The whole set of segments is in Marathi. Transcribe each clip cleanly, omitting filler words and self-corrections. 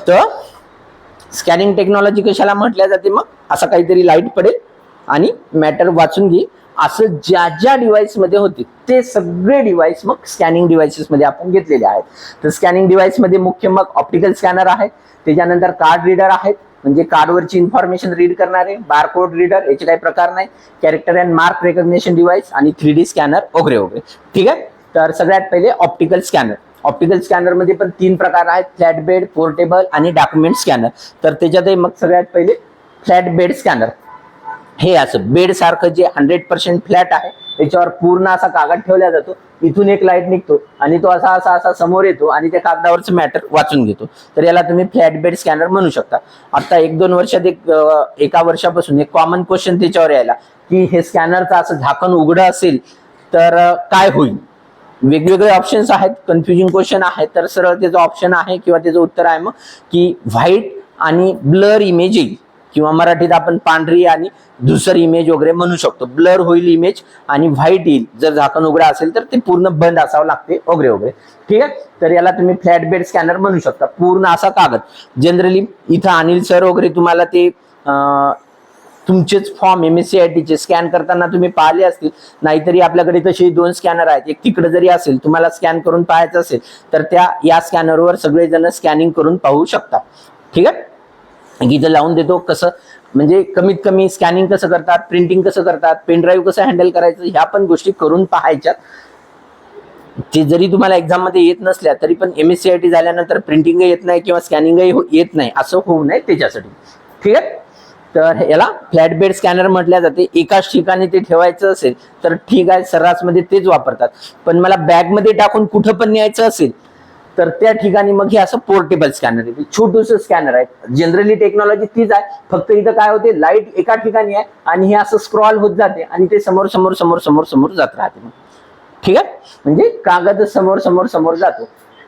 तर स्कॅनिंग टेक्नॉलॉजी कशाला म्हटल्या जाते? मग असं काहीतरी लाईट पडेल आणि मॅटर वाचून घे, असं ज्या ज्या डिव्हाइस मध्ये होते ते सगळे डिव्हाइस मग स्कॅनिंग डिव्हाइसेस मध्ये आपण घेतलेले आहेत. तर स्कॅनिंग डिव्हाइस मध्ये मुख्य मग ऑप्टिकल स्कॅनर आहे, त्याच्यानंतर कार्ड रीडर आहेत, म्हणजे कार्डवरची इन्फॉर्मेशन रीड करणारे, बारकोड रीडर याचे काही प्रकार नाही, character and mark recognition device आणि 3D स्कॅनर वगैरे वगैरे. ठीक आहे. तर सगळ्यात पहिले ऑप्टिकल स्कॅनर. ऑप्टिकल स्कॅनर मध्ये पण 3 प्रकार आहेत, फ्लॅट बेड, पोर्टेबल आणि डॉक्युमेंट स्कॅनर. तर त्याच्यातही मग सगळ्यात पहिले फ्लॅट बेड स्कॅनर. हे असं बेड सारखं जे 100% फ्लॅट आहे, त्याच्यावर पूर्ण असा कागद ठेवला जातो, इथून एक लाईट निघतो आणि तो असा असा असा समोर येतो आणि त्या कागदावरचं मॅटर वाचून घेतो. तर याला तुम्ही फ्लॅट बेड स्कॅनर म्हणू शकता. आता 1-2 वर्षात एका वर्षापासून एक कॉमन क्वेश्चन त्याच्यावर यायला की हे स्कॅनरचं असं झाकण उघडं असेल तर काय होईल? वेगवेगळे ऑप्शन्स आहेत, कन्फ्युजिंग क्वेश्चन आहे. तर सरळ त्याचं ऑप्शन आहे किंवा त्याचं उत्तर आहे मग की व्हाईट आणि ब्लर इमेज येईल, किंवा मराठीत आपण पांढरी आणि धुसर इमेज वगैरे म्हणू शकतो. ब्लर होईल इमेज आणि व्हाईट येईल जर झाकण उघडा असेल तर, ते पूर्ण बंद असावं लागते वगैरे वगैरे. ठीक आहे. तर याला तुम्ही फ्लॅट बेड स्कॅनर म्हणू शकता. पूर्ण असा कागद. जनरली इथं अनिल सर वगैरे तुम्हाला ते तुमचेच फॉर्म MSCIT चे स्कॅन करताना तुम्ही पाहिले असतील, नाहीतरी आपल्याकडे तसे 2 स्कॅनर आहेत. एक तिकडे जरी असेल, तुम्हाला स्कॅन करून पाहायचं असेल तर या स्कॅनरवर सगळेजण स्कॅनिंग करून पाहू शकतात. ठीक आहे. इथं लावून देतो कसं, म्हणजे कमीत कमी स्कॅनिंग कसं करतात, प्रिंटिंग कसं करतात, पेन ड्राईव्ह कसं हँडल करायचं, ह्या पण गोष्टी करून पाहायच्यात. ते जरी तुम्हाला एक्झाम मध्ये येत नसल्या तरी पण MSCIT झाल्यानंतर प्रिंटिंग येत नाही किंवा स्कॅनिंगही येत नाही असं होऊ नये त्याच्यासाठी. ठीक आहे. तर याला फ्लॅट बेड स्कॅनर म्हटल्या जाते. एकाच ठिकाणी ते ठेवायचं असेल तर ठीक आहे, सर्रास मध्ये तेच वापरतात. पण मला बॅग मध्ये टाकून कुठं पण न्यायचं असेल तर त्या ठिकाणी मग हे असं पोर्टेबल स्कॅनर आहे, छोटूस स्कॅनर आहे. जनरली टेक्नॉलॉजी तीच आहे, फक्त इथं काय होते, लाईट एका ठिकाणी आहे आणि हे असं स्क्रॉल होत जाते आणि ते समोर समोर समोर समोर समोर जात राहते. मग ठीक आहे, म्हणजे कागद समोर समोर समोर जातो.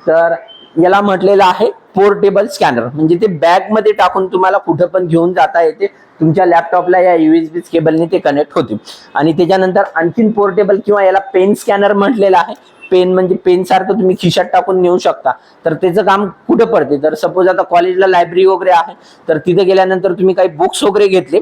तर याला म्हटलेलं आहे पोर्टेबल स्कॅनर, म्हणजे ते बॅग मध्ये टाकून तुम्हाला कुठं पण घेऊन जाता येते. तुमच्या लॅपटॉपला या USB केबलने ते कनेक्ट होते. आणि त्याच्यानंतर आणखीन पोर्टेबल किंवा याला पेन स्कॅनर म्हटलेलं आहे. पेन म्हणजे पेन सारखं तुम्ही खिशात टाकून नेऊ शकता. तर त्याचं काम कुठं पडते, तर सपोज आता कॉलेजला लायब्ररी वगैरे आहे, तर तिथे गेल्यानंतर तुम्ही काही बुक्स वगैरे घेतले,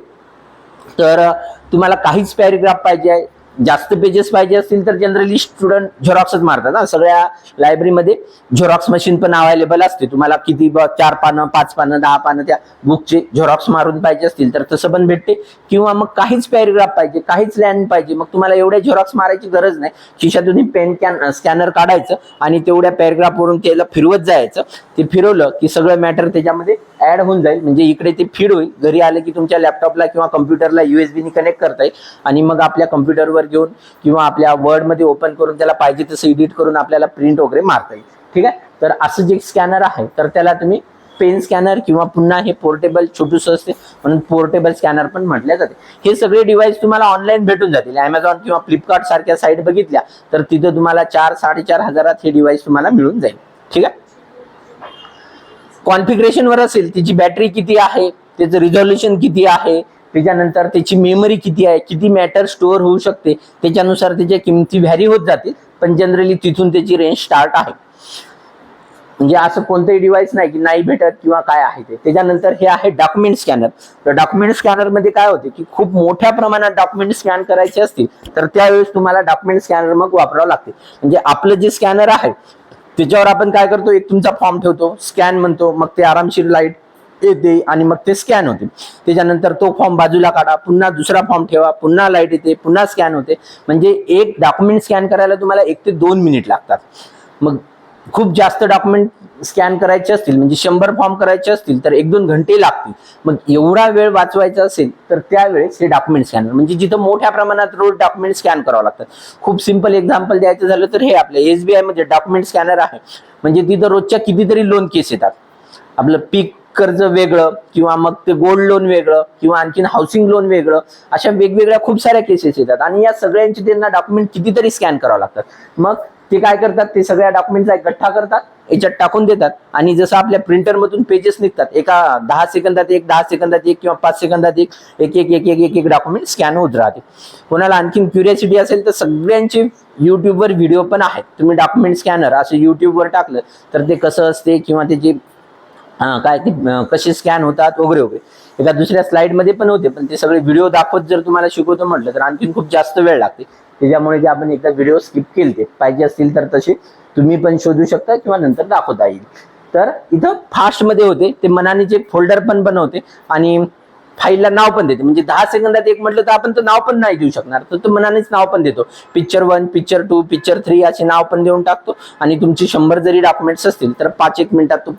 तर तुम्हाला काहीच पॅरेग्राफ पाहिजे आहे, जास्त पेजेस पाहिजे असतील तर जनरली स्टुडंट झेरॉक्सच मारतात. सगळ्या लायब्ररीमध्ये झेरॉक्स मशीन पण अवेलेबल असते. तुम्हाला किती 4 पानं, 5 पानं, 10 पानं त्या बुकचे झेरॉक्स मारून पाहिजे असतील तर तसं पण भेटते. किंवा मग काहीच पॅरेग्राफ पाहिजे, काहीच लाईन पाहिजे, मग तुम्हाला एवढ्या झेरॉक्स मारायची गरज नाही. खिशातून पेन स्कॅनर काढायचं आणि तेवढ्या पॅरेग्राफ वरून त्याला फिरवत जायचं. ते फिरवलं की सगळं मॅटर त्याच्यामध्ये ऍड होऊन जाईल, म्हणजे इकडे ते फीड होईल. घरी आले की तुमच्या लॅपटॉपला किंवा कम्प्युटरला USB ने कनेक्ट करता येईल आणि मग आपल्या कम्प्युटरवर घेऊन किंवा आपल्या वर्ड मध्ये ओपन करून त्याला पाहिजे तसं एडिट करून आपल्याला प्रिंट वगैरे मारता येईल. ठीक आहे. तर असं जे स्कॅनर आहे तर त्याला तुम्ही पेन स्कॅनर किंवा पुन्हा हे पोर्टेबल छोटूस असते म्हणून पोर्टेबल स्कॅनर पण म्हटले जाते. हे सगळे डिव्हाइस तुम्हाला ऑनलाईन भेटून जातील. Amazon किंवा फ्लिपकार्ट सारख्या साईट बघितल्या तर तिथे तुम्हाला 4-4.5 हजारात हे डिव्हाइस तुम्हाला मिळून जाईल. ठीक आहे. कॉन्फिगरेशन वर असेल, त्याची बॅटरी किती आहे, त्याचं रिझॉल्युशन किती आहे, त्याच्यानंतर त्याची मेमरी किती आहे, किती मॅटर स्टोअर होऊ शकते, त्याच्यानुसार त्याच्या किमती व्हॅरी होत जातील. पण जनरली तिथून त्याची रेंज स्टार्ट आहे. म्हणजे असं कोणतंही डिव्हाइस नाही की नाही भेटत किंवा काय आहे ते. त्याच्यानंतर हे आहे डॉक्युमेंट स्कॅनर. तर डॉक्युमेंट स्कॅनर मध्ये काय होते की खूप मोठ्या प्रमाणात डॉक्युमेंट स्कॅन करायचे असतील तर त्यावेळेस तुम्हाला डॉक्युमेंट स्कॅनर मग वापरावं लागते. म्हणजे आपलं जे स्कॅनर आहे त्याच्यावर आपण काय करतो, एक तुमचा फॉर्म ठेवतो, स्कॅन म्हणतो, मग ते आरामशीर लाईट येते आणि मग ते स्कॅन होते. त्याच्यानंतर तो फॉर्म बाजूला काढा, पुन्हा दुसरा फॉर्म ठेवा, पुन्हा लाईट येते, पुन्हा स्कॅन होते. म्हणजे एक डॉक्युमेंट स्कॅन करायला तुम्हाला 1 ते 2 मिनिट लागतात. मग खूप जास्त डॉक्युमेंट स्कॅन करायचे असतील, म्हणजे 100 फॉर्म करायचे असतील तर 1-2 घंटे लागतील. मग एवढा वेळ वाचवायचा असेल तर त्यावेळेस हे डॉक्युमेंट स्कॅनर, म्हणजे जिथं मोठ्या प्रमाणात रोज डॉक्युमेंट स्कॅन करावं लागतात. खूप सिंपल एक्झाम्पल द्यायचं झालं तर हे आपल्या SBI मध्ये डॉक्युमेंट स्कॅनर आहे. म्हणजे तिथं रोजच्या कितीतरी लोन केस येतात. आपलं पीक कर्ज वेगळं किंवा मग ते गोल्ड लोन वेगळं किंवा आणखीन हाऊसिंग लोन वेगळं, अशा वेगवेगळ्या खूप साऱ्या केसेस येतात आणि या सगळ्यांची त्यांना डॉक्युमेंट कितीतरी स्कॅन करावं लागतात. मग ते काय करतात, ते सगळ्या डॉक्युमेंटचा एक गठ्ठा करतात, याच्यात टाकून देतात आणि जसं आपल्या प्रिंटर मधून पेजेस निघतात, एका 10 सेकंदात एक, 10 सेकंदात एक किंवा 5 सेकंदात एक एक एक एक एक एक डॉक्युमेंट स्कॅन होत राहते. कोणाला आणखीन क्युरियोसिटी असेल तर सगळ्यांचे युट्यूबवर व्हिडिओ पण आहेत. तुम्ही डॉक्युमेंट स्कॅनर असं युट्यूबवर टाकलं तर ते कसं असते किंवा त्याची काय ते कसे स्कॅन होतात वगैरे वगैरे. एका दुसऱ्या स्लाइड मध्ये पण होते, पण ते सगळे व्हिडिओ दाखवत जर तुम्हाला शिकवतो म्हटलं तर आणखीन खूप जास्त वेळ लागते. त्याच्यामुळे जे आपण एकदा व्हिडिओ स्किप केले, पाहिजे असतील तर तसे तुम्ही पण शोधू शकता किंवा नंतर दाखवता येईल. तर इथं फास्ट मध्ये होते ते मनानेचे फोल्डर पण बनवते आणि फाईलला नाव पण देते. म्हणजे 10 सेकंदात एक म्हटलं तर आपण तर नाव पण नाही देऊ शकणार, तर तो मनानेच नाव पण देतो. पिक्चर 1, पिक्चर 2, पिक्चर 3 असे नाव पण देऊन टाकतो. आणि तुमचे 100 जरी डॉक्युमेंट्स असतील तर 5-1 मिनिटात तो